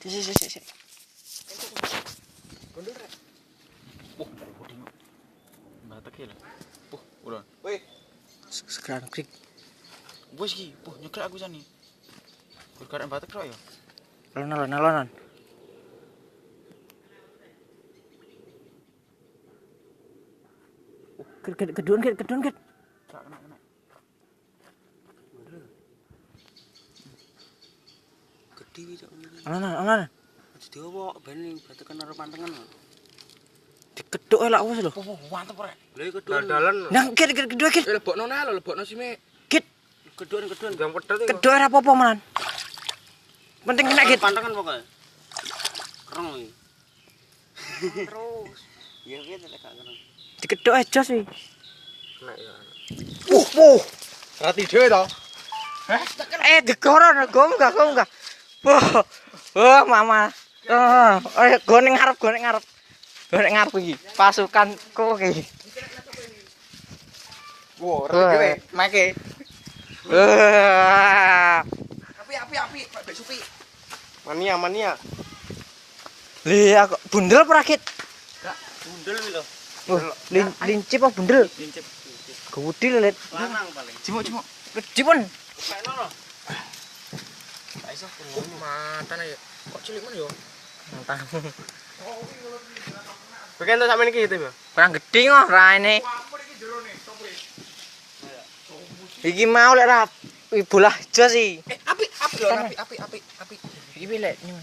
Sik. Gondol rek. Koding. Batak ya. Udah. Woi, Sekarang klik. Wes iki, nyeklek aku sani. Berkarek batak tok ya. Lonan. Kedun. Tak kena. gede cok. Lonan. Jadi apa ben batekan karo pantengan. Dikeduk elak wis lho. Mantep rek. Lha kedua dalan. Nang kedua. Lebokno nah lebokno sime. Kit. Kedua. Jam pedot iki. Kedua ora apa-apa manan. Penting kena git. Pantengan pokoke. Kereng iki. Terus. Ya gitu lek gak kereng. Dikeduk aja sih. Kena ya. Rati dhewe to. Digoron, gom enggak. Wah, mama. Go ning ngarep. Go ning ngarep iki. Pasukanku iki. Wo, rati dhewe. Make. Api, Pak Supi. Mania. Lihat kok bundel perakit. Enggak, bundel iki lho. Lincip apa bundel? Lincip. Gudi lilit. Lanang paling. Cimuk. Jipun. Kayak nono. Gak iso ngono mantan ayo. Kok cilik men yo. Mantap. Bagian to sampean iki gitu ya. Kurang gede kok raine. Iki mau lek ra bola jos sih. Api lho, api. Iki lek nyun.